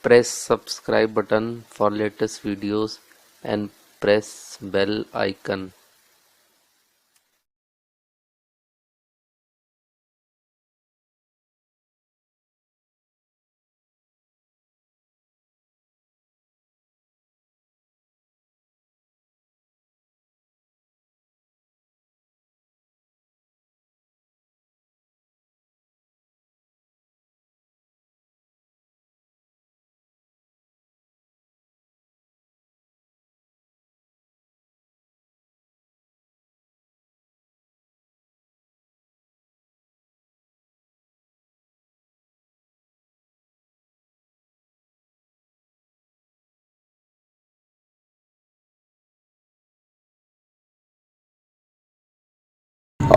Press subscribe button for latest videos and press bell icon.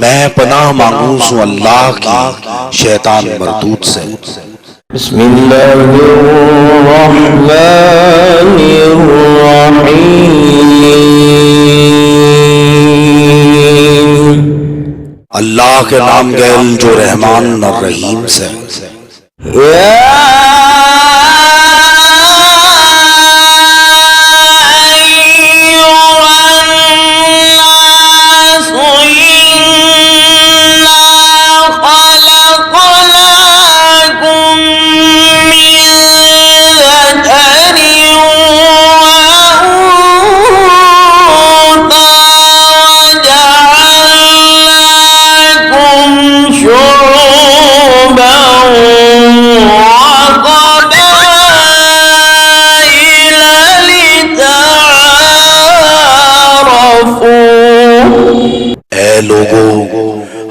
मैं पनाह मांगू सु अल्लाह की शैतान मरदूद से। बिस्मिल्लाहिर्रहमानिर्रहीम। अल्लाह के नाम गैल जो रहमान और रहीम से।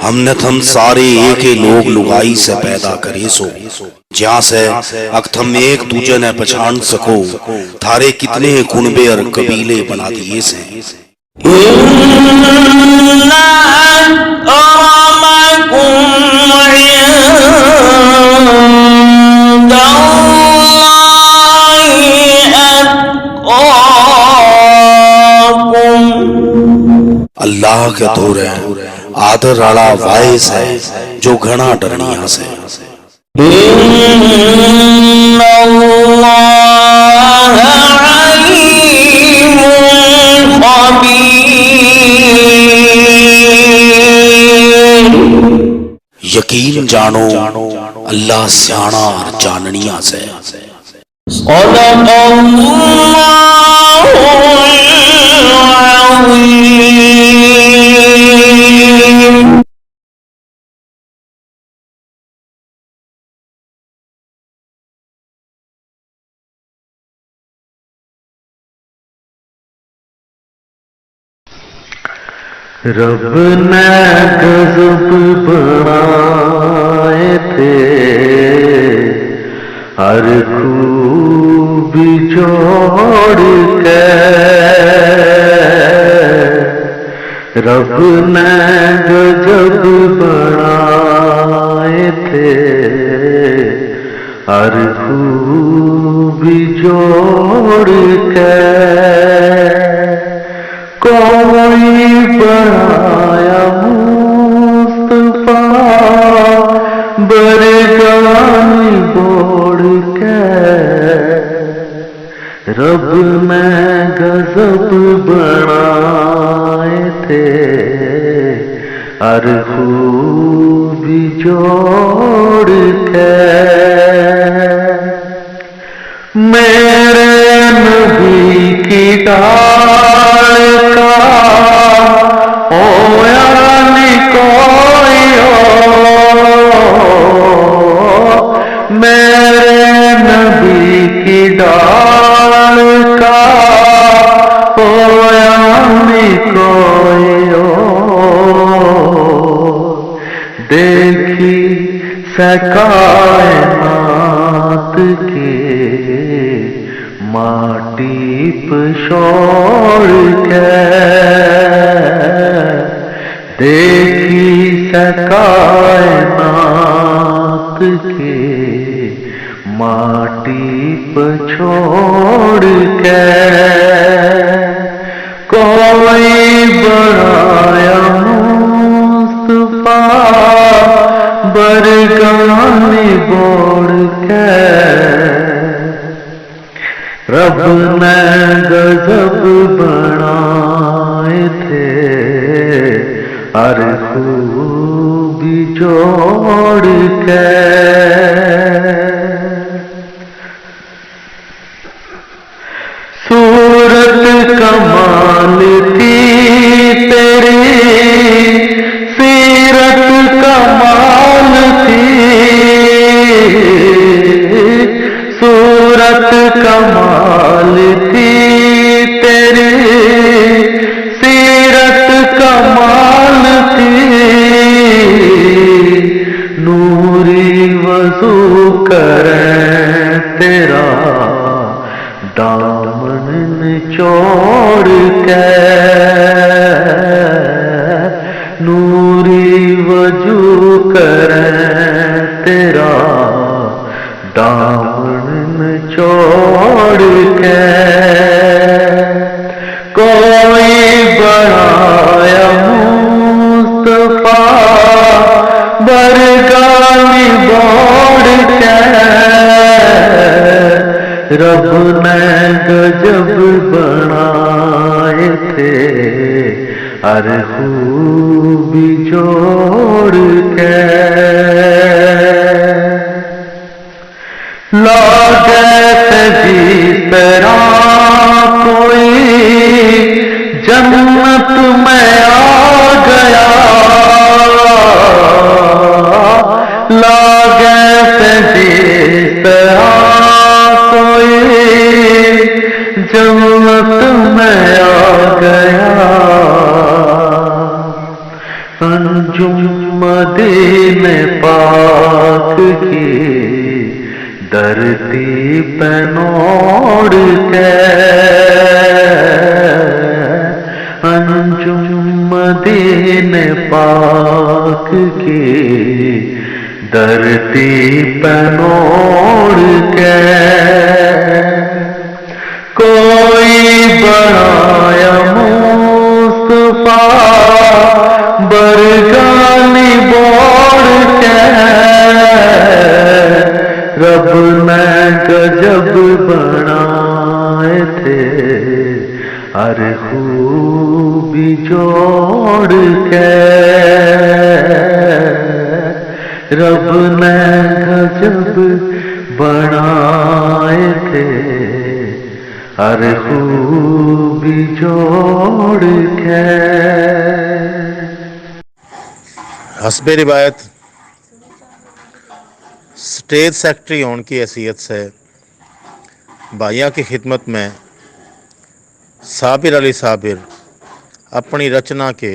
हमने थम सारे एक ही लोग लुगाई से पैदा करे सो, जहाँ से अक थम एक दूजे ने पहचान सको। थारे कितने कुनबे और कबीले बना दिए से। अल्लाह के दौरे आदर राड़ा वाइस है जो घना डरनिया से। यकीन जानो अल्लाह स्याणा और जाननिया से। रब ने गज़ब बनाए थे हर खूबी जोड़ के। रब ने गज़ब बनाए थे हर खूबी जोड़ के। कोई बनाया मुस्तफा बरगानी बोड़ के। रब में गज़ब बनाए थे हर खूबी जोड़ के। मेरे नबी की डाल का होया नहीं कोई मेरे नबी की डाल का होया नहीं कोई देखी सकायनात के माटी पछोड़ के। देखी सकायनात के माटी पछोड़ के। कोई बनाया मुस्तफा बरगानी बोड़ के, रब ने गजब बनाए थे हर खूबी जोड़ के। सूरत कमाल थी तेरी, सीरत कमाल थी, सूरत कमाल थी तेरी, सीरत कमाल थी, नूरी वज़ू करें तेरा दामन निचोड़ के, नूरी वजू करें तेरा दामन निचोड़ के। कोई बनाया मुस्तफा बरगानी बोड़ के, रब ने गजब बनाए थे हर खूबी जोड़ के। लागे जिस तरह कोई जन्नत में आ गया, लागे जिस तरह जन्नत में आ गया, अंजुम मदीने पाक की धरती पे नोड़ के, अंजुम मदीने पाक की धरती पे नोड़ के। कोई बनाया मुस्तफा बरगानी बोड़ के, रब ने गजब बनाए थे हर खूबी जोड़ के, रब ने गजब बनाए थे हर खूबी जोड़ के। हस्बे रिवायत स्टेज सेक्रेटरी होने की हैसियत से भाइयों की खिदमत में साबिर अली साबिर अपनी रचना के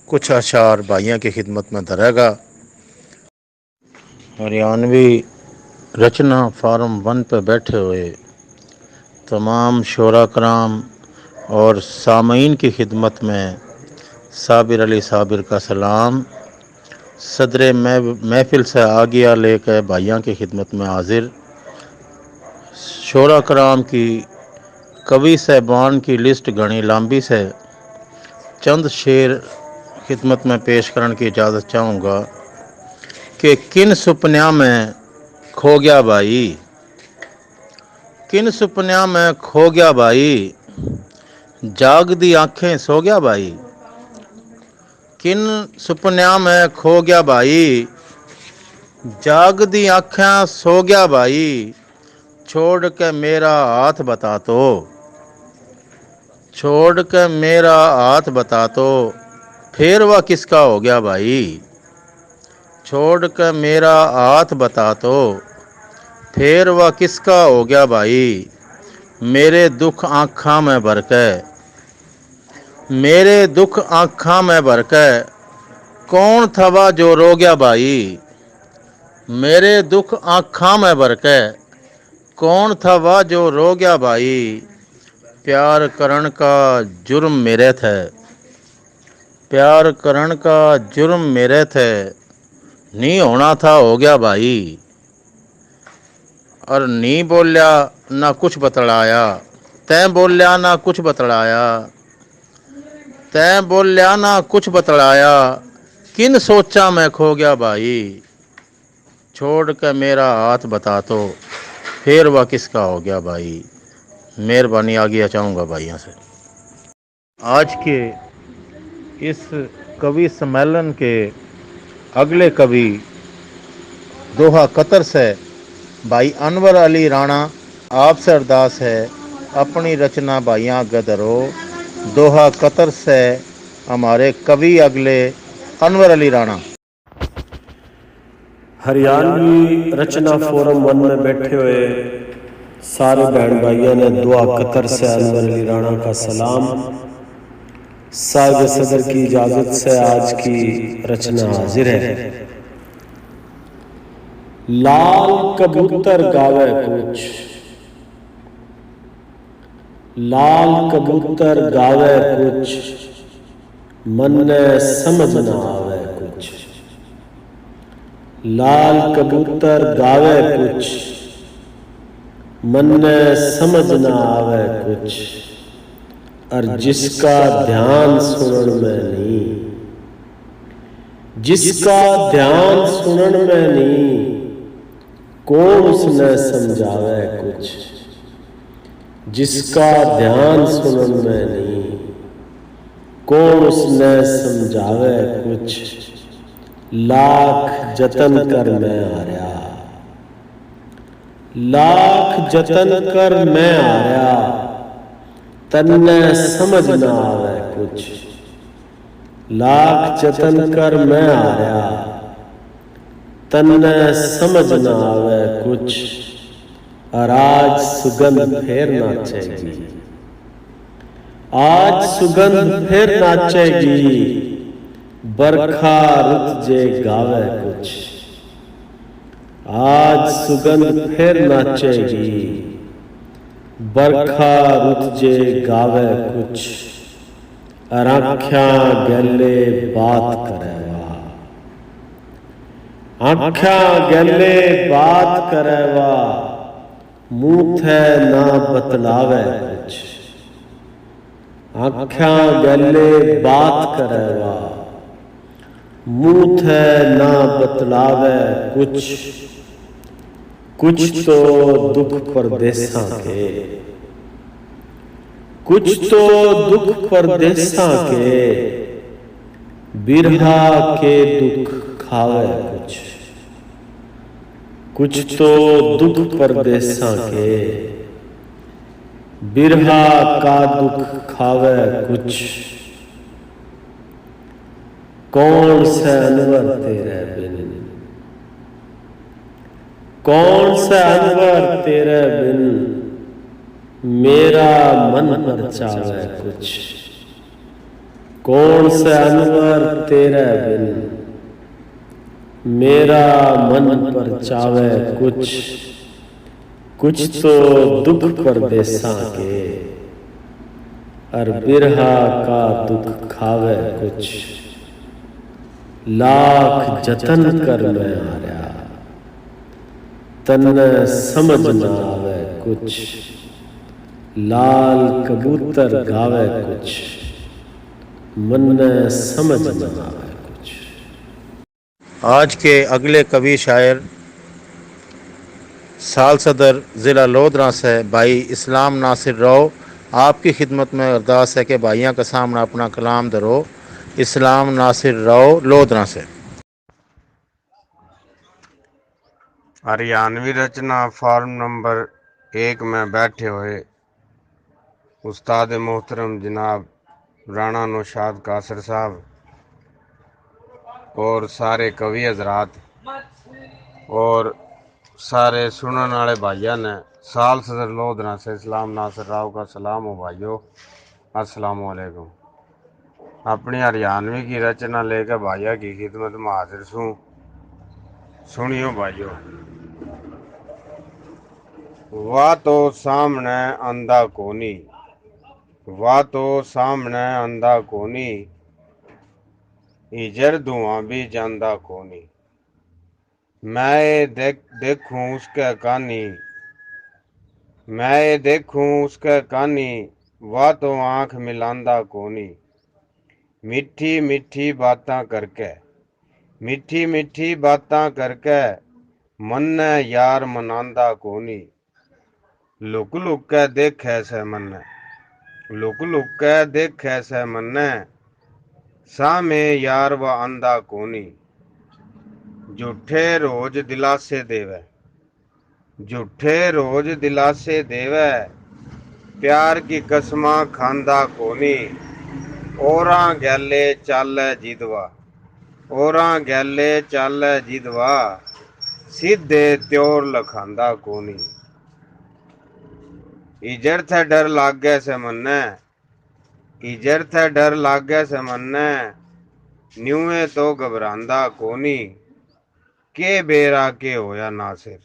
कुछ अशार भाइयों की खिदमत में धरेगा। हरियाणवी रचना फार्म 1 पर बैठे हुए तमाम शोरा कराम और सामीन की खिदमत में साबिर अली साबिर का सलाम। सदर महफिल से आगिया लेकर भाइयों की खिदमत में हाजिर। शोरा कराम की कवि साहबान की लिस्ट घनी लंबी से चंद शेर खिदमत में पेश करने की इजाज़त चाहूँगा कि किन सुपन्या में खो गया भाई, किन सुपन्या में खो गया भाई, जाग दी आँखें सो गया भाई, किन सुपन्या में खो गया भाई, जाग दी आँखें सो गया भाई, छोड़ के मेरा हाथ बता तो, छोड़ के मेरा हाथ बता तो, फिर वह किसका हो गया भाई, छोड़ के मेरा हाथ बता तो, फिर वह किसका हो गया भाई, मेरे दुख आँखां में भर के, मेरे दुख आँखां में भर के, कौन था वह जो रो गया भाई, मेरे दुख आँखां में भर के, कौन था वह जो रो गया भाई, प्यार करण का जुर्म मेरे थे, प्यार करण का जुर्म मेरे थे, नहीं होना था हो गया भाई, और नहीं बोलिया ना कुछ बतलाया, तैं बोलिया ना कुछ बतलाया, तैं बोलिया ना कुछ बतलाया, किन सोचा मैं खो गया भाई। छोड़ के मेरा हाथ बता तो फिर वह किसका हो गया भाई। मेहरबानी आगे चाहूँगा भाइयों से। आज के इस कवि सम्मेलन के अगले कवि दोहा कतर से भाई अनवर अली राणा, आपसे अरदास है अपनी रचना भाइयाँ आगे धरो। दोहा कतर से हमारे कवि अगले अनवर अली राणा। हरियाणवी रचना फोरम 1 में बैठे हुए सारे बहन भाइयों ने दुआ कतर से अनवर अली राणा का सलाम। साहिब सदर की इजाजत से आज की रचना हाजिर है। लाल कबूतर गावे कुछ, लाल कबूतर गावे कुछ, मन ने समझ ना आवे कुछ। लाल कबूतर गावे कुछ, मन ने समझ ना आवे कुछ। और जिसका ध्यान सुनन में नहीं, जिसका ध्यान सुनन में नहीं, कौन उसने समझावे कुछ। जिसका ध्यान सुनन में नहीं, कौन उसने समझावे कुछ। लाख जतन कर मैं हारया, लाख जतन कर मैं हारया, तन्ने समझ ना आवे कुछ। लाख जतन कर मैं हारया, तन्ने समझ ना आवे कुछ। और आज सुगंध फिर नाचेगी, आज सुगंध फिर नाचेगी, बरखा रुत जे गावे कुछ। आज सुगंध फिर नाचेगी, बरखा रुत जे गावे कुछ। और आँख्यां गले बात करेवा, आँख्यां गले बात करेवा, मुँह थे ना बतलावे कुछ। आँख्यां गले बात करेवा, मुँह थे ना बतलावे कुछ। कुछ तो दुख परदेसा के, कुछ तो दुख परदेसा के, बिरहा के दुख खावे कुछ। कुछ तो दुख परदेसा के, बिरहा का दुख खावे कुछ। कौन से अनवर तेरे बिन, कौन सा अनवर तेरे बिन, मेरा मन परचावे कुछ। कौन सा अनवर तेरे बिन, मेरा मन परचावे कुछ। कुछ तो दुख परदेसा के, और बिरहा का दुख खावे कुछ। लाख जतन कर मैं हारया, तन्ने समझ ना आवे कुछ। लाल कबूतर गावे कुछ, मन ने समझ ना आवे कुछ। आज के अगले कवि शायर साल सदर ज़िला लोधरा से भाई इस्लाम नासिर राव, आपकी खिदमत में अरदास है कि भाइयों के सामने अपना कलाम धरो। इस्लाम नासिर राव लोधरा से। हरियाणवी रचना फॉर्म नंबर 1 में बैठे हुए उस्ताद मोहतरम जनाब राणा नौशाद कासर साहब और सारे कवि हजरात और सारे सुनने वाले भाइयों ने साल सदर लोधरा से इस्लाम नासिर राव का सलाम हो भाइयों, अस्सलाम वालेकुम। अपनी हरियाणवी की रचना लेकर भाइयों की खिदमत में हाजिर हूँ। सुनियो भाइयों। वाह तो सामने अंधा कोनी, वाह तो सामने अंधा कोनी, इजर धुआं भी जांदा कोनी। मैं देखूं उसके कानी, मैं देखूं उसके कानी, वाह तो आँख मिलांदा कोनी। मीठी मीठी बातां करके, मीठी मीठी बातां करके मन ने यार मनांदा कोनी। लुक लुक के देखे से मन्ने, लुक लुक के देखे से मन्ने, सामे यार व आंदा कोनी। झूठे रोज दिलासे देवे, झूठे रोज दिलासे देवे, प्यार की कसमां खांदा कोनी। औरां गैले चाले जिदवा, औरां गैले चाले जिदवा, सीधे त्योर लखांदा कोनी। इजर थे डर लागे से मन्ने, इजर थे डर लागे से मन्ने, न्यूए तो घबरांदा कोनी। के बेरा के होया नासिर,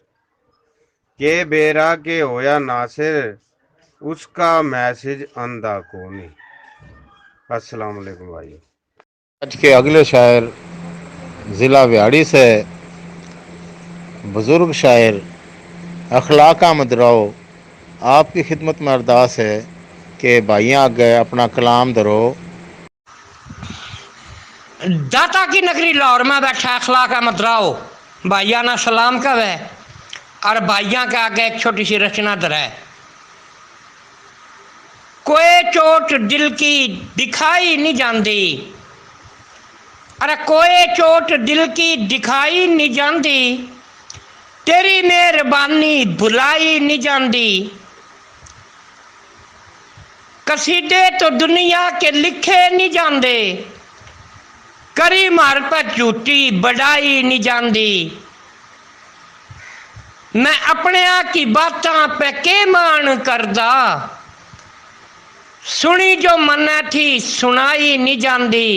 के बेरा के होया नासिर, उसका मैसेज आंदा कोनी। अस्सलाम वालेकुम भाई। आज के अगले शायर ज़िला व्याड़ी से बुज़ुर्ग शायर अखलाक अहमद राव आपकी खिदमत में अरदास है कि भाइयाँ आगे अपना कलाम धरो। दाता की नगरी लाहौर में बैठा अखलाक अहमद राव भाइया ना सलाम कवे और भाइया के आगे एक छोटी सी रचना धरे। कोई चोट दिल की दिखाई नहीं जाती, अरे कोई चोट दिल की दिखाई नहीं जाती, तेरी मेहरबानी भुलाई नहीं जाती। कसीदे तो दुनिया के लिखे नहीं जाते, करी मार पर झूठी बढ़ाई नहीं जाती। मैं अपने आप की बातां पे के मान करदा, सुनी जो मन्ना थी सुनाई नहीं जाती।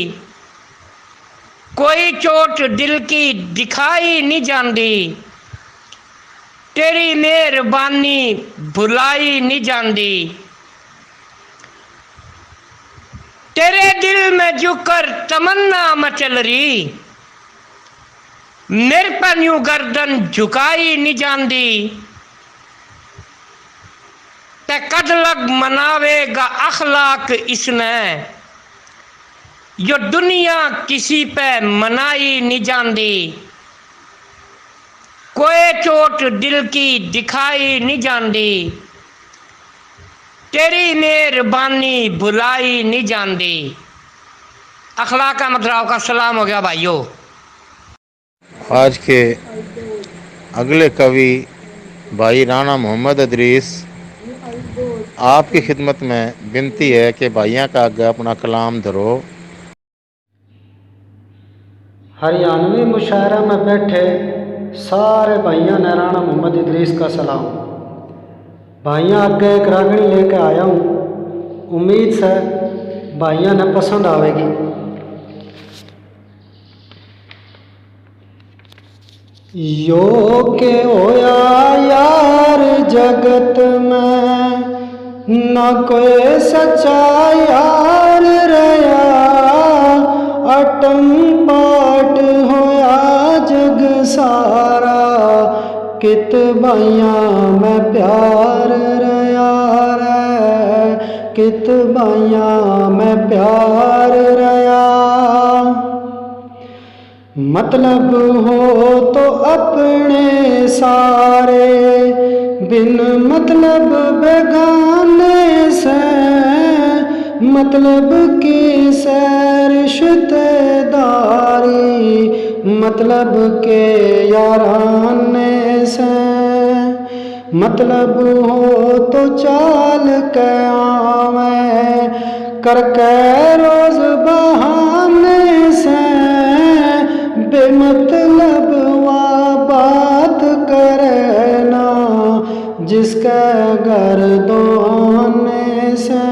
कोई चोट दिल की दिखाई नहीं जाती, तेरी मेहरबानी भुलाई नहीं जाती। तेरे दिल में झुकर तमन्ना मचल रही, मेरे पर यूं गर्दन झुकाई नहीं जाती। ते कद लग मनावेगा अखलाक इसने, जो दुनिया किसी पे मनाई नहीं जाती। कोई चोट दिल की दिखाई नहीं जाती, तेरी मेहरबानी भुलाई नहीं जाती। अखलाक अहमद राव का सलाम हो गया भाइयों। आज के अगले कवि भाई राणा मोहम्मद अदरीस आपकी खिदमत में विनती है कि भाइयाँ का आगे अपना कलाम धरो। हरियाणवी मुशायरा में बैठे सारे भाइयों ने राणा मोहम्मद इदरीस का सलाम। भाइयों आगे एक रागनी लेके आया हूँ, उम्मीद से भाइयों ने पसंद आवेगी। यो के होया यार जगत में, न कोई सच्चा यार रया, अटम पाट होया जग सारा, कित बाइयां में प्यार रया रे, कित बाइयां में प्यार रया। मतलब हो तो अपने सारे, बिन मतलब बेगाने से, मतलब की सैर रिश्तेदारी, मतलब के याराने से। मतलब हो तो चाल के आवे, करके रोज बहाने से, बेमतलब वा बात करे ना, जिसके घर दोने से।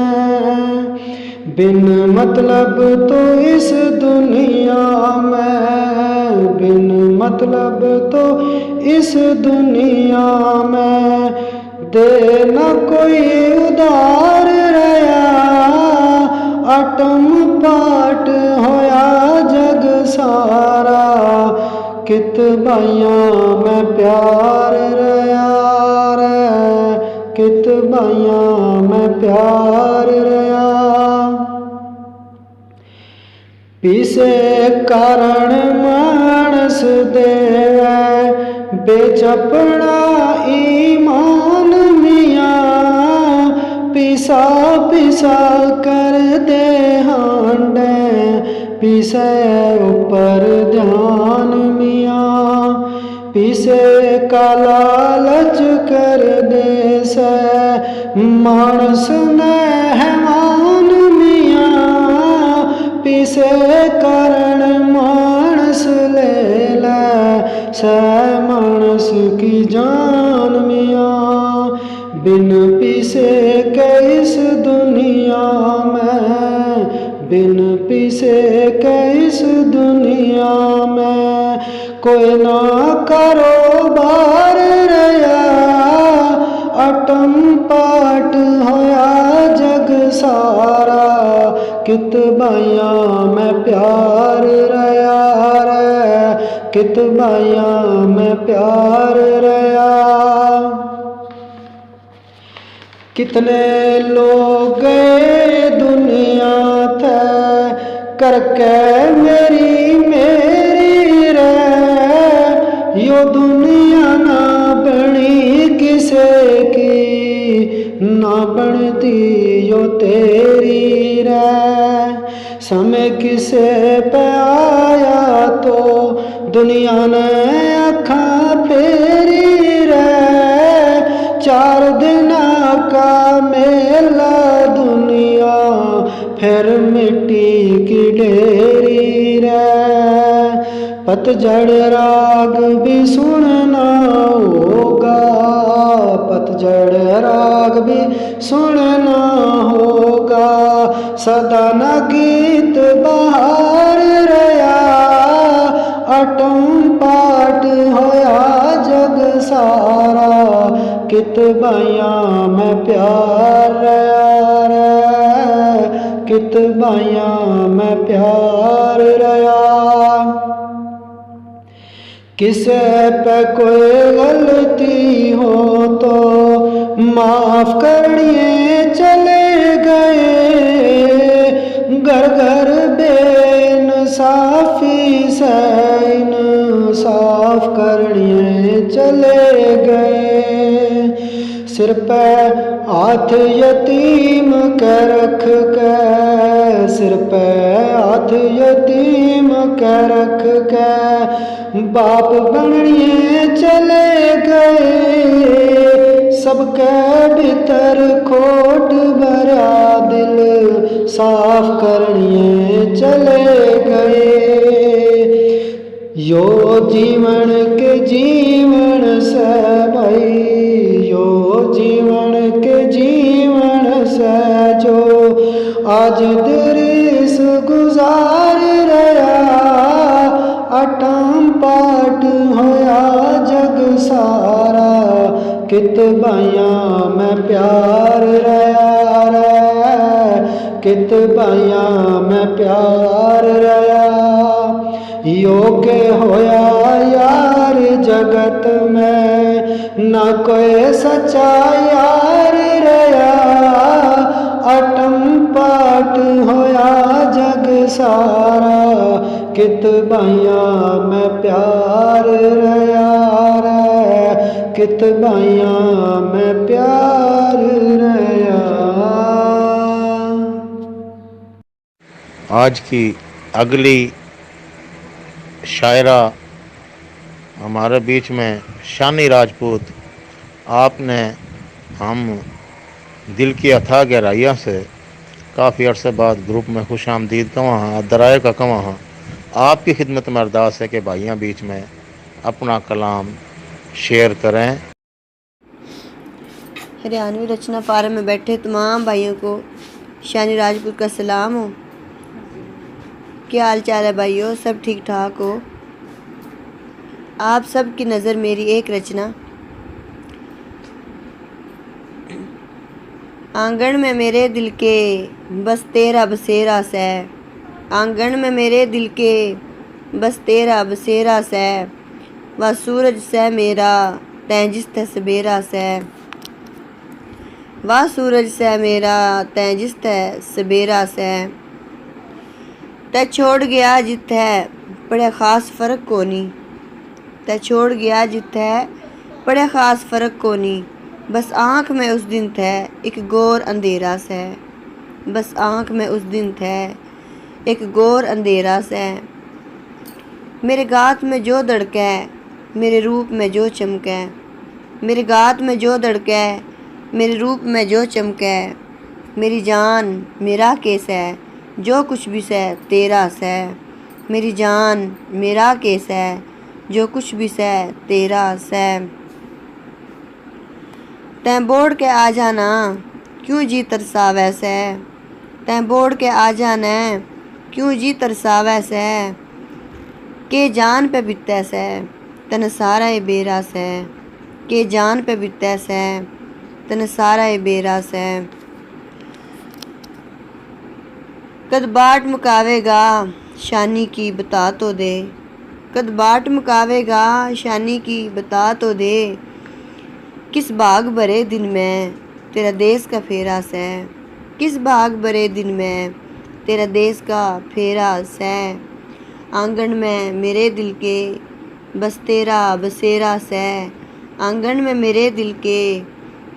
बिन मतलब तो इस दुनिया में, बिन मतलब तो इस दुनिया में, देना कोई उधार रया, अटम पाट होया जग सारा, कित बाइयां में प्यार रया रे, कित बाइयां में प्यार रया। पीसे कारण मानस देवे बेचपड़ा ईमान मियाँ पिसा पिसा कर दे हांडे पीसे ऊपर ध्यान मियाँ पीसे का लालच कर दे से मानस मेहमान मियाँ पीसे कारण मानस ले ले से मानस की जान मियाँ बिन पीसे के इस दुनिया में बिन पीसे के इस दुनिया में कोई ना कारोबार रया अटम पाट होया जग सारा कित बाया में प्यार रया रे कित बाया में प्यार रया कितने लोग गए दुनिया थे करके मेरी मेरी रे यो दुनिया ना बनी किसे की ना बनती यो तेरी रे समय किसे पे आया तो दुनिया ने आँखा फेरी रे 4 दिन का मेला दुनिया फिर मिट्टी की ढेरी रे पतझड़ राग भी सुनना होगा पतझड़ राग भी सुनना होगा सदा न गीत बहार रया अटम पाट होया जग सारा कित बाया में प्यार रया रे कित बाया में प्यार रया किसे पे कोई गलती हो तो माफ करिए चले गए घर घर बेइंसाफी से इंसाफ करिए चले गए सिर पे हाथ यतीम के रख के सिर पे हाथ यतीम के रख के बाप बनिए चले गए सबके भीतर खोट भरा दिल साफ करनिए चले गए यो जीवन के जीवन से भाई यो जीवन के जीवन से जो आज दरिस गुजार रहा अटम पाट होया जग सारा कित बाया में प्यार रया रे कित बाया में प्यार रया योग्य होया यार जगत में न कोई सच्चा यार रया अटम पाट होया जग सारा कित बाया में प्यार रया रे कित बाया में प्यार रया। आज की अगली शायरा हमारे बीच में शानी राजपूत आपने हम दिल की अथाह गहराइयों से काफ़ी अरसे बाद ग्रुप में खुश आमदीद कवा हाँ दराए का कवा हाँ आपकी खिदमत में अरदास है कि भाइयाँ बीच में अपना कलाम शेयर करें। हरियाणवी रचना फारम में बैठे तमाम भाइयों को शानी राजपूत का सलाम हो। क्या हाल चाल है भाइयों, सब ठीक ठाक हो? आप सब की नज़र मेरी एक रचना। आंगन में मेरे दिल के बस तेरा बसेरा से, आंगन में मेरे दिल के बस तेरा बसेरा से, वह सूरज से मेरा तैजिस तस्बेरा से, वह सूरज से मेरा तैजिस तस्बेरा से, तै छोड़ गया जित्थै बड़े खास फर्क कोनी, तै छोड़ गया जित्थै बड़े खास फर्क कोनी, बस आँख में उस दिन थे एक गोर अंधेरा से, बस आँख में उस दिन थे एक गोर अंधेरा से। मेरे गात में जो धड़के मेरे रूप में जो चमके, मेरे गात में जो धड़के मेरे रूप में जो चमके, मेरी जान मेरा केस है जो कुछ भी से तेरा से, मेरी जान मेरा केस है जो कुछ भी से तेरा से। तैं बोड़ के आ जाना क्यों जी तरसावे से, तैं बोड़ के आ जाना क्यों जी तरसावे से, के जान पे बिते से तन सारा ही बेरा से, के जान पे बिते से तन सारा ही बेरा से। कद बाट मुकावेगा शानी की बता तो दे, कद बाट मुकावेगा शानी की बता तो दे, किस बाग भरे दिन में तेरा देश का फेरा से, किस बाग भरे दिन में तेरा देश का फेरा से। आंगन में मेरे दिल के बस तेरा बसेरा से, आंगन में मेरे दिल के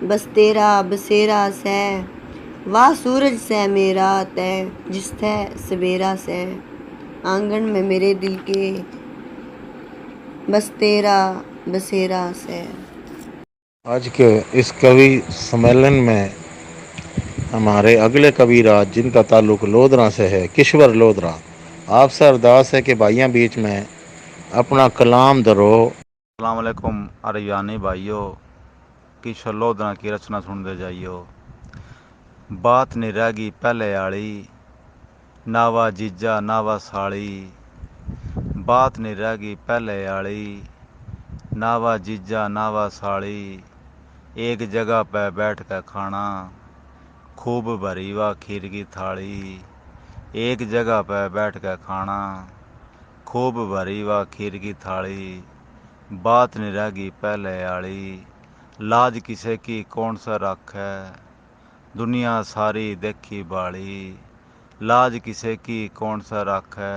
बस तेरा बसेरा से। वाह सूरज से मेरा तय जिस थे सवेरा से, आंगन में मेरे दिल के बस तेरा बसेरा से। आज के इस कवि सम्मेलन में हमारे अगले कविराज जिनका ताल्लुक लोधरा से है, किश्वर लोधरा, आपसे अरदास है कि भाइयों बीच में अपना कलाम दरो। अस्सलाम वालेकुम अरयानी भाइयों, किशोर लोधरा की रचना सुनते जाइयो। बात नहीं रहेगी पहले आली, नावा जीजा नावा साली, बात नहीं रहेगी पहले आली, नावा जीजा नावा साली, एक जगह पे बैठ कर खाना खूब भरी वा खीर की थाली, एक जगह पे बैठ कर खाना खूब भरी वा खीर की थाली। बात नहीं रहेगी पहले आली, लाज किसे की कौन सा रखे, दुनिया सारी देखी बाली, लाज किसे की कौन सा रखे,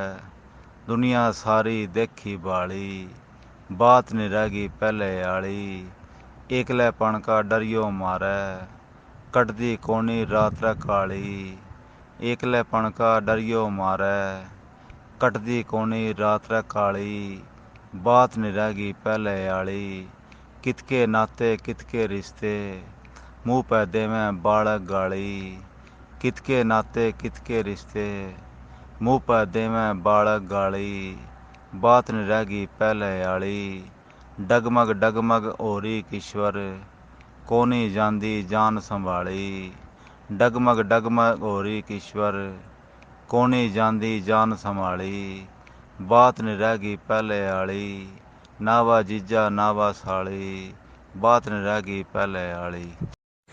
दुनिया सारी देखी बाली। बात नहीं रहेगी पहले आली, एकलेपन का डरियो मारे, कटदी कोनी रात रे काली, एकलेपन का डरियो मारे, कटदी कोनी रात रे काली। बात नहीं रहेगी पहले आली, कितके नाते कितके रिश्ते, मुँह पे देवें बालक गाली, कितके नाते कितके रिश्ते, मुँह पे देवें बालक गाली। बात नहीं रहेगी पहले आली, डगमग डगमग ओरी किश्वर, कोनी जांदी जान संभाली, डगमग डगमग ओरी किश्वर, कोनी जांदी जान संभाली। बात नहीं रहेगी पहले आली, नावा जीजा नावा साली, बात नहीं रहेगी पहले आली।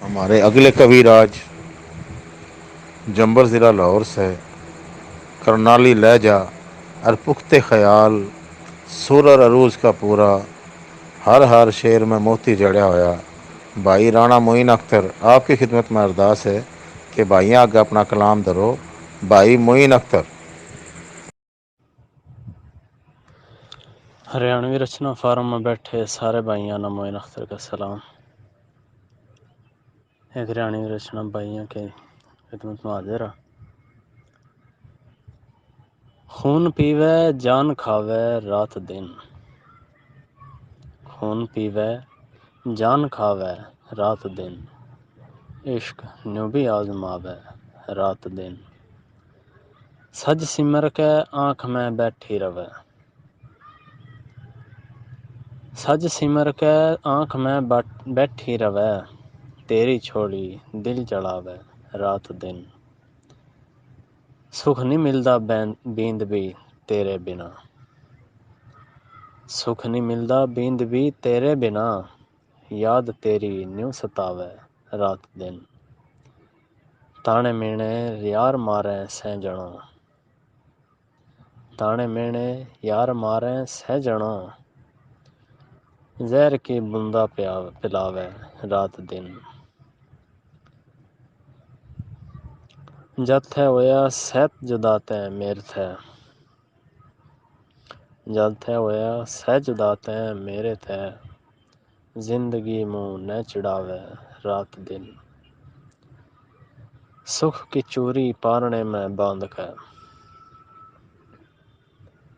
हमारे अगले कविराज जंबर ज़िला लाहौर से करनाली लहजा और पुख्ते ख्याल, सुर और अरूज का पूरा, हर हर शेर में मोती जड़ा होया, भाई राणा मोइन अख्तर, आपकी खिदमत में अरदास है कि भाइयाँ आगे अपना कलाम दरो। भाई मोइन अख्तर। हरियाणवी रचना फार्म में बैठे सारे भाइयों ने मोइन अख्तर का सलाम। एक हरियाणवी रचना भाइयों के खिदमत में हाजिर। खून पीवे जान खावे रात दिन, खून पीवे जान खावे रात दिन, इश्क न्यू भी आजमावे रात दिन। सज सिमर के आँख में बैठी रवे, सज सिमर के आँख में बैठी रवे, तेरी छोड़ी दिल जलावे रात दिन। सुख नहीं मिलदा बींद भी तेरे बिना, सुख नहीं मिलदा बींद भी तेरे बिना, याद तेरी न्यू सतावे रात दिन। ताने मेने यार मारे सहजणो, ताने मेने यार मारे सहजणो, जहर की बूंदा पिलावे रात दिन। जद थे होया सहत जुदा तै मेरे थे, जद थे होया सह जुदा तै मेरे थे, जिंदगी मुँह न चिड़ावे रात दिन, सुख की चूरी पारने में बांध के,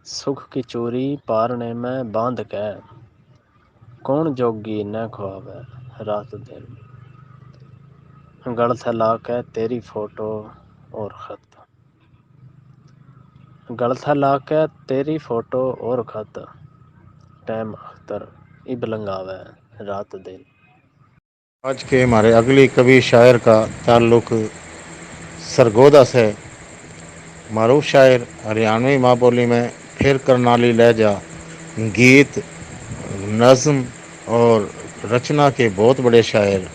सुख की चूरी पारने में बांध के, कौन जोगी न खुआवे रात दिन, गल थे लाके तेरी फोटो और खत, गल थे लाके तेरी फोटो और खत, टैम अख्तर इब लंगावे रात दिन। आज के हमारे अगली कवि शायर का ताल्लुक सरगोदा से। मारूफ शायर हरियाणवी माँ बोली में फिर करनाली लहजा, गीत, नज़्म और रचना के बहुत बड़े शायर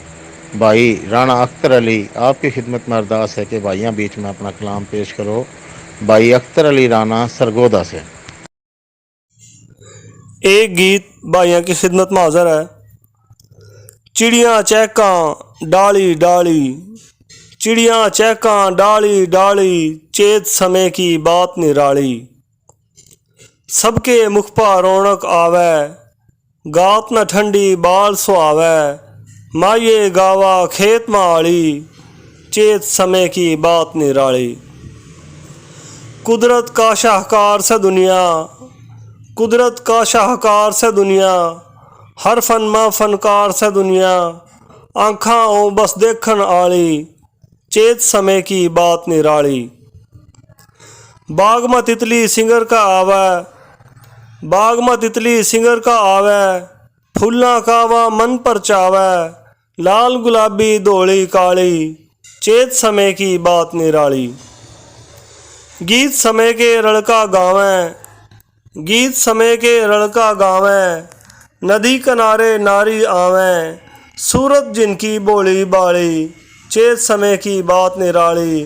भाई राणा अख्तर अली आपकी खिदमत में अरदास है कि भाइयाँ बीच में अपना कलाम पेश करो। भाई अख्तर अली राणा सरगोदा से। एक गीत भाइयों की खिदमत में हाजिर है। चिड़िया चहका डाली डाली, चिड़िया चहका डाली डाली, चेत समय की बात निराली, सबके मुख पर रौनक आवे, गात न ठंडी बाल सुहावे, माये गावा खेत में आली, चेत समय की बात निराली। कुदरत का शाहकार से दुनिया, कुदरत का शाहकार से दुनिया, हर फन में फनकार से दुनिया, आँखां ओ बस देखन आली, चेत समय की बात निराली। बाग में तितली सिंगर का आवे, बाग में तितली सिंगर का आवे, फूलों का वा मन पर चावे, लाल गुलाबी धोली काली, चेत समय की बात निराली। गीत समय के रड़का गावें, गीत समय के रड़का गावें, नदी किनारे नारी आवें, सूरत जिनकी बोली बाली, चेत समय की बात निराली,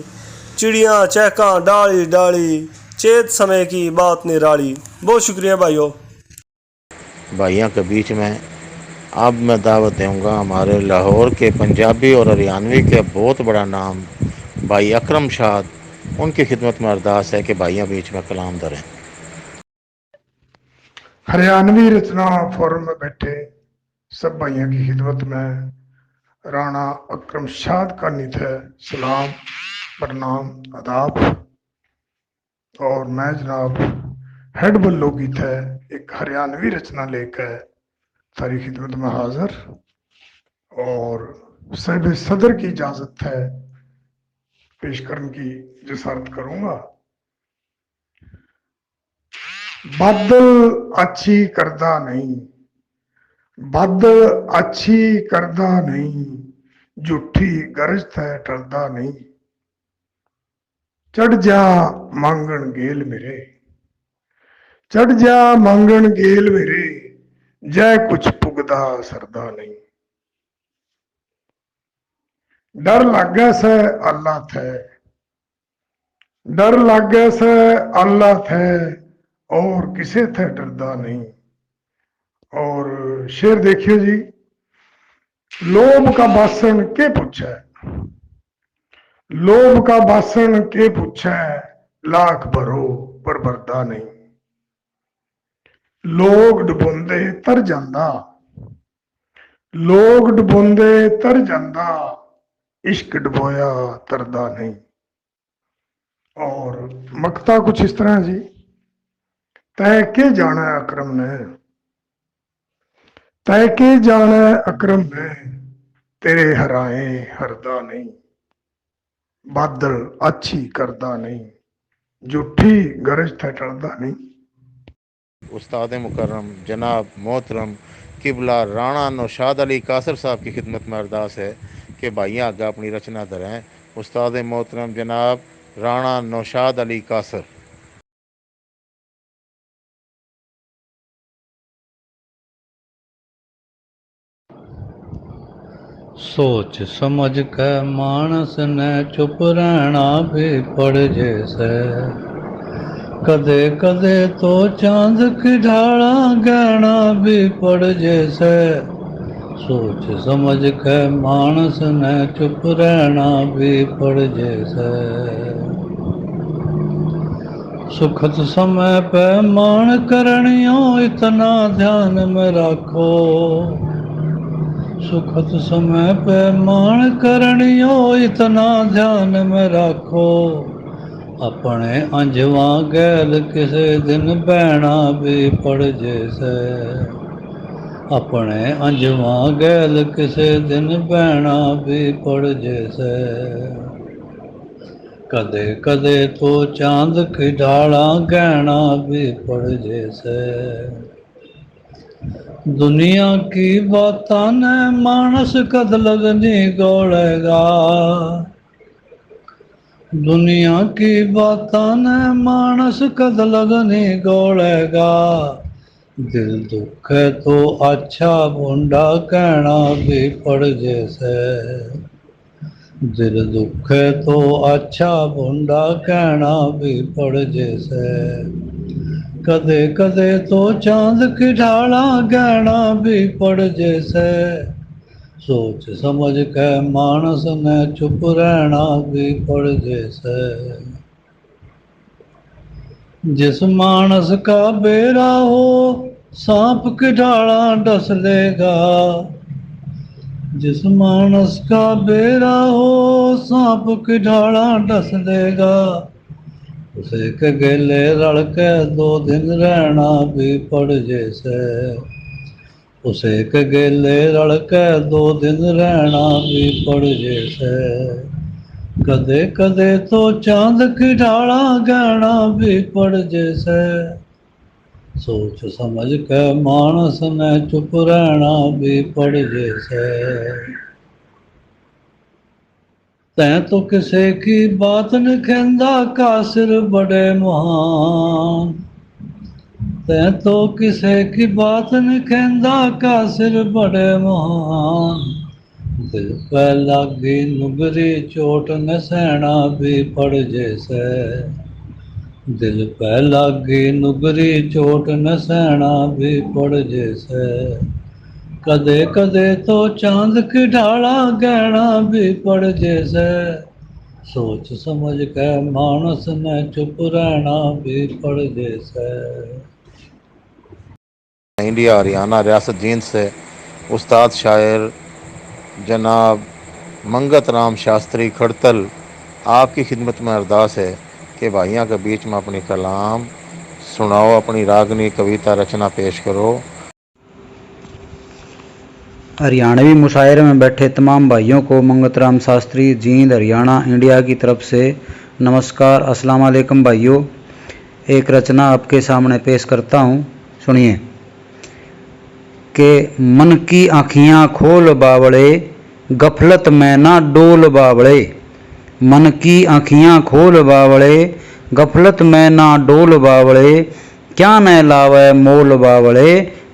चिड़ियाँ चहका डाली डाली, चेत समय की बात निराली। बहुत शुक्रिया भाइयों। भाइयों के बीच में अब मैं दावत दूँगा हमारे लाहौर के पंजाबी और हरियाणवी के बहुत बड़ा नाम भाई अकरम शाद, उनकी खिदमत में अरदास है कि भाइयों बीच में कलाम धरें। हरियाणवी रचना फोरम में बैठे सब भाइयों की खिदमत में राणा अकरम शाद का नित है सलाम, प्रणाम, आदाब। और मैं जनाब हेड लोकगीत है एक हरियाणवी रचना लेकर सारी खिदमत में हाजिर, और साहिब सदर की इजाजत है पेश करने की जसारत करूंगा। बादल अच्छी करदा नहीं, बादल अच्छी करदा नहीं, झूठी गरज थे टरदा नहीं, चढ़ जा मांगण गेल मेरे, चढ़ जा मांगण गेल मेरे, जय कुछ पुगदा सरदा नहीं। डर लागे से अल्लाह थे, डर लागे से अल्लाह थे, और किसे थे डरदा नहीं। और शेर देखियो जी, लोभ का बासन के पूछे, लोभ का बासन के पूछे, लाख भरो पर भरदा नहीं। लोग डुबोंदे तर जांदा, लोग डुबोंदे तर जांदा, इश्क डुबोया तरदा नहीं। और मकता कुछ इस तरह जी, तय के जाना अकरम ने, तय के जाना अकरम ने, तेरे हराए हरदा नहीं। बादल अच्छी करदा नहीं, झूठी गरज थे टरदा नहीं। उस्ताद मुकर्रम जनाब मोहतरम किबला राणा नौशाद अली कासर साहब की खिदमत में अरदास है कि भाइयाँ आगे अपनी रचना धरें। उस्ताद मोहतरम जनाब राणा नौशाद अली कासर। सोच समझ के मानस ने चुप रहना भी पड़ जैसे, कदे कदे तो चांद की ढाला गहना भी पड़ जैसे, सोच समझ के मानस ने चुप रहना भी पड़ जैसे। सुखद समय पे मान करणियो इतना ध्यान में रखो। सुखद समय पे मान करणियो इतना ध्यान में रखो। अपने अंजवा गैल किसी दिन बहना भी पड़ जैसे। अपने अंजवा गैल किसी दिन बहना भी पड़ जैसे। कदे कदे तो चांद की ढाला गहना भी पड़ जैसे। दुनिया की बातां ने मानस कद लगनी गौलेगा। दुनिया की बातां ने मानस कद लगनी गौलेगा। दिल दुख है तो अच्छा बूंदा कहना भी पड़ जैसे। दिल दुख है तो अच्छा बूंदा कहना भी पड़ जैसे। कदे कदे तो चांद की ढाला गहना भी पड़ जैसे। सोच समझ के मानस ने चुप रहना भी पड़ जैसे। जिस मानस का बेरा हो सांप की ढाला डस लेगा। जिस मानस का बेरा हो सांप की ढाला डस लेगा। उसे के गेले रल के 2 दिन रहना भी पड़ जैसे। उसे के गेले रल के 2 दिन रहना भी पड़ जैसे। कदे कदे तो चांद की ढाला गहना भी पड़ जैसे। सोच समझ के मानस ने चुप रहना भी पड़ जैसे। तैं तो किसे की बात न कहंदा का सिर बड़े महान। तैं तो किसे की बात न कहंदा का सिर बड़े महान। दिल पे लागी नुगरी चोट न सहना भी पड़ जैसे। दिल पे लागी नुगरी चोट न सहना भी पड़ जैसे। कदे कदे तो चांद की ढाला गहना भी पड़ जैसे। सोच समझ के मानस ने चुप रहना भी पड़ जैसे। इंडिया हरियाणा रियासत जींद से उस्ताद शायर जनाब मंगत राम शास्त्री खड़तल आपकी खिदमत में अरदास है कि भाइयों के बीच में अपनी कलाम सुनाओ, अपनी रागनी कविता रचना पेश करो। हरियाणवी मुशायरे में बैठे तमाम भाइयों को मंगत राम शास्त्री जींद हरियाणा इंडिया की तरफ से नमस्कार, अस्सलाम वालेकुम भाइयों। एक रचना आपके सामने पेश करता हूँ, सुनिए। कि मन की आँखियाँ खोल बावड़े गफलत में ना डोल बावड़े। मन की आँखियाँ खोल बावड़े गफलत में ना डोल बावड़े। क्या न लावे मोल बावड़े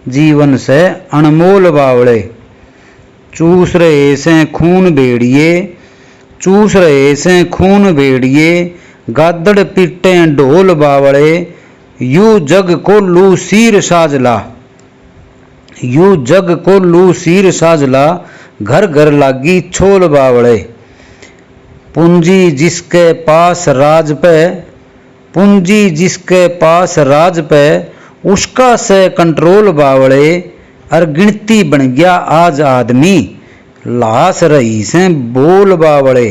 जीवन से अनमोल बावड़े। चूस रहे से खून बेड़िए चूस रहे से खून बेड़िए गादड़ पिटे ढोल बावड़े। यू जग को लू सीर साजला यू जग को लू सीर साजला घर घर लागी छोल बावड़े। पूंजी जिसके पास राज पे पूंजी जिसके पास राज पे उसका से कंट्रोल बावड़े। और गिनती बन गया आज आदमी लाश रही से बोल बावड़े।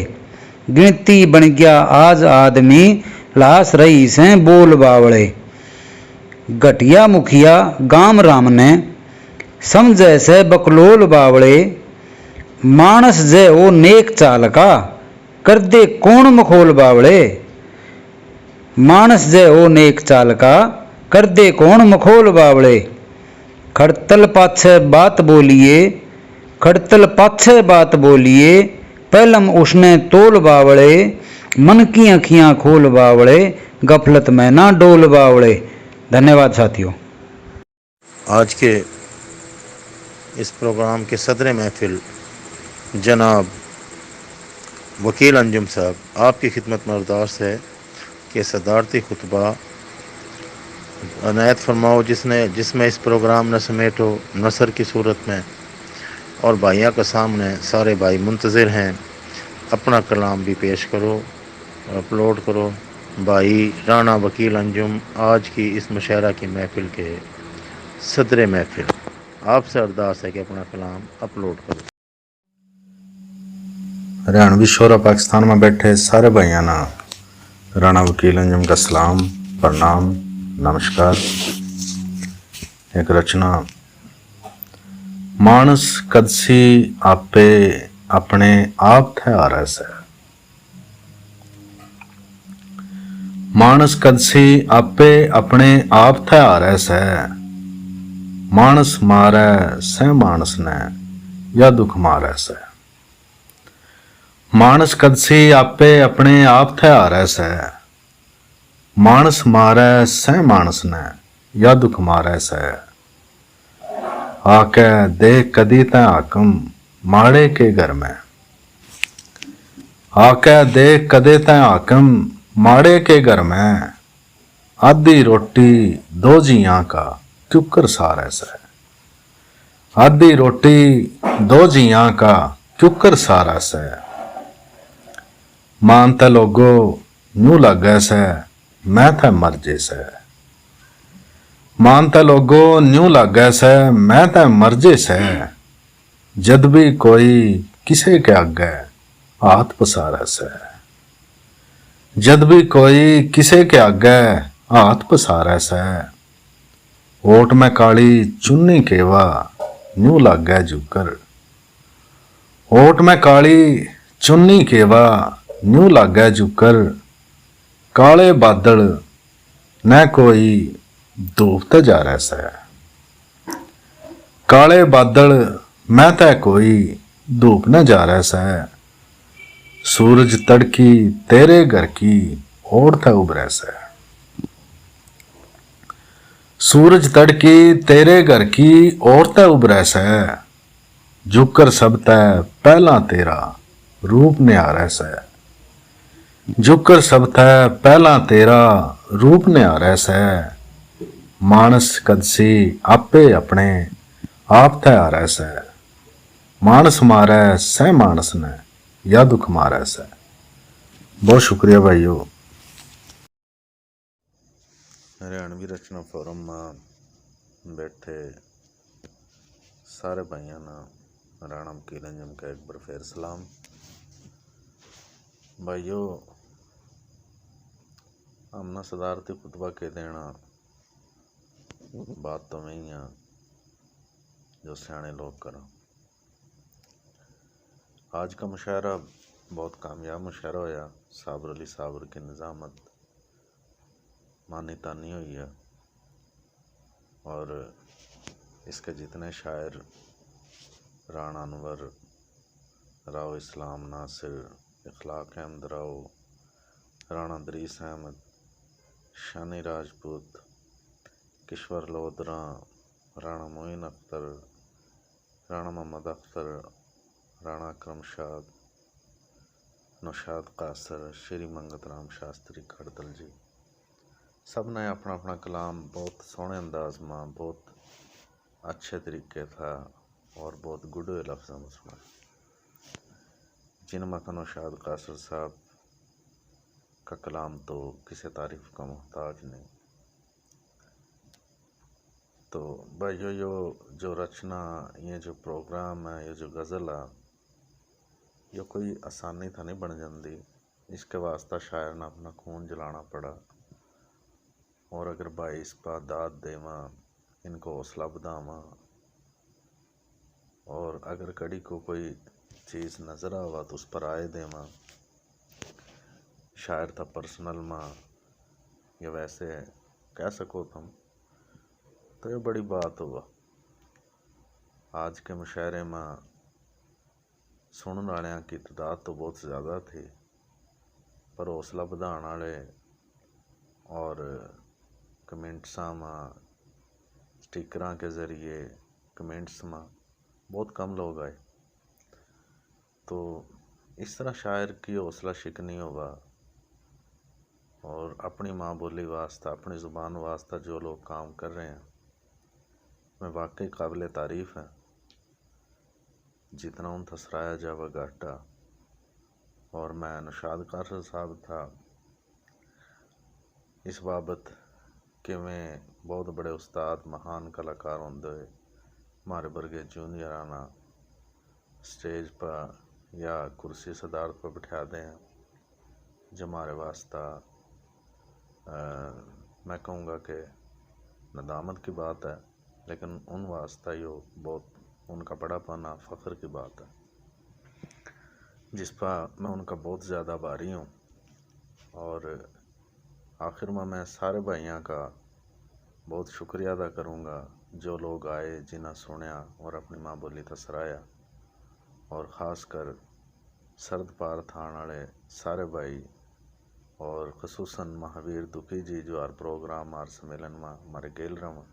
गिनती बन गया आज आदमी लाश रही से बोल बावड़े। घटिया मुखिया गाम राम ने समझे से बकलोल बावड़े। मानस जे ओ नेक चाल का कर दे कौन मखोल बावड़े। मानस जे ओ नेक चाल का कर दे कौन मखोल बावड़े। खड़तल पाछे बात बोलिए खड़तल पाछे बात बोलिए पहलम उसने तोल बावड़े। मन की आँखियाँ खोल बावड़े गफलत में ना डोल बावड़े। धन्यवाद साथियों। आज के इस प्रोग्राम के सदर महफिल जनाब वकील अंजुम साहब आपकी खिदमत में अरदास है कि सदारती खुतबा अनायत फरमाओ जिसमें इस प्रोग्राम ने समेटो नसर की सूरत में और भाइयों के सामने सारे भाई मुंतज़िर हैं, अपना कलाम भी पेश करो और अपलोड करो। भाई राना वकील अंजुम आज की इस मुशायरा की महफ़िल के सदर महफ़िल, आपसे अरदास है कि अपना कलाम अपलोड करो। हरियाणवी शोरा पाकिस्तान में बैठे सारे भाइयों ना राणा वकील अंजुम का सलाम, प्रणाम, नमस्कार। एक रचना। मानस कदसी आपे अपने आप थे आरस है। मानस कदसी आपे अपने आप थे आरस है। मानस मारे सह मानस ने या दुख मारे से। मानस कदसी आपे अपने आप थे आरस है। मानस मारे सह मानस ने या दुख मारे से। आके देख कदी तै हाकम माड़े के घर में। आके देख कदे तै हाकम माड़े के घर में। आधी रोटी दो जियां का क्यों कर सारे से। आधी रोटी दो जियां का क्यों कर सारा से। मानते लोगो न्यू लगे से मैं थे मर्जे से। मानते लोगो न्यू लगे से मैं ते मर्जे से। जद भी कोई किसे के आगे हाथ पसारे से। जद भी कोई किसे के आगे हाथ पसारे से। ओट में काली चुन्नी केवा न्यू लगे जुकर। ओट में काली चुन्नी केवा न्यू लगे जुकर। काले बादल न कोई धूपते जा रहे से। काले बादल मैं ते कोई धूप न जा रहे से। सूरज तड़की तेरे घर की ओर थे उभरे से। सूरज तड़की तेरे घर की ओर थे उभरे से। झुकर सब ते पहला तेरा रूप न्यारे से। झुकर सब थे पहला तेरा रूप न्यारे से। मानस कदसी आपे अपने आप थे आरे से। मानस मारे सह मानस ने या दुख मारे से। बहुत शुक्रिया भाइयों। हरियाणवी रचना फोरम में बैठे सारे भाइयों ना राणा वकील अंजुम का एक बार फिर सलाम। भाइयों, हमने सदारती खुतबा के देना बात तो नहीं है जो सियाने लोग करें। आज का मुशायरा बहुत कामयाब मुशायरा होया। साबर अली साबर की निज़ामत मानी तानी हुई है और इसके जितने शायर राणा अनवर, राव इस्लाम नासिर, इखलाक अहमद राव, राणा दरीस अहमद, शानी राजपूत, किश्वर लोधरा, राणा मोइन अख्तर, राणा मोहम्मद अख्तर, राणा अक्रमशाद, नौशाद कासर, श्री मंगत राम शास्त्री खड़तल जी, सब ने अपना अपना कलाम बहुत सोहने अंदाज में बहुत अच्छे तरीके था और बहुत गुडे लफ्ज़ों में सुना। जिनमें का नौशाद कासर साहब का कलाम तो किसी तारीफ का मोहताज नहीं। तो भाइयों, जो रचना, ये जो प्रोग्राम है, ये जो गज़ल है, ये कोई आसानी था नहीं बन जाती। इसके वास्ता शायर ने अपना खून जलाना पड़ा। और अगर भाई इस पर दाद देवा, इनको हौसला बढ़ावा और अगर कड़ी को कोई चीज़ नज़र आवा तो उस पर आए देवा। शायर था पर्सनल में या वैसे कह सको तुम, तो ये बड़ी बात हुआ। आज के मुशायरे में सुनने वाले की तादाद तो बहुत ज़्यादा थी, पर हौसला बढ़ाने वाले और कमेंट्स में, स्टिकरां के ज़रिए कमेंट्स में बहुत कम लोग आए। तो इस तरह शायर की हौसला शिकनी होगा और अपनी माँ बोली वास्ता, अपनी ज़ुबान वास्ता जो लोग काम कर रहे हैं, मैं वाकई काबिल तारीफ़ है। जितना उन थसराया जावा घाटा। और मैं नौशाद कारसर साहब था इस बाबत कि मैं बहुत बड़े उस्ताद महान कलाकार होंदे हमारे वर्गे जूनियर आना स्टेज पर या कुर्सी सदारत पर बिठा दें जो हमारे वास्ता मैं कहूँगा कि नदामत की बात है, लेकिन उन वास्ता यो बहुत उनका बड़ा पाना फ़ख्र की बात है, जिस पर मैं उनका बहुत ज़्यादा आभारी हूँ। और आखिर में मैं सारे भाइयों का बहुत शुक्रिया अदा करूँगा जो लोग आए, जिन्हें सुनया और अपनी माँ बोली तसराया। और ख़ास कर सरद पार थान वाले सारे भाई और खसूसन महावीर दुखी जी जो हर प्रोग्राम हर सम्मेलन में हमारे गेल रहा,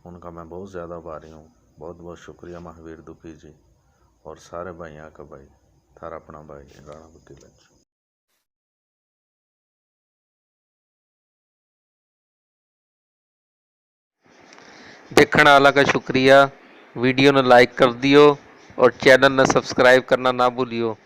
उनका मैं बहुत ज़्यादा आभारी हूँ। बहुत बहुत शुक्रिया महावीर दुखी जी और सारे भाइयों का भाई थारा अपना भाई राणा वकील। देखने वाला का शुक्रिया। वीडियो ने लाइक कर दियो और चैनल ने सब्सक्राइब करना ना भूलियो।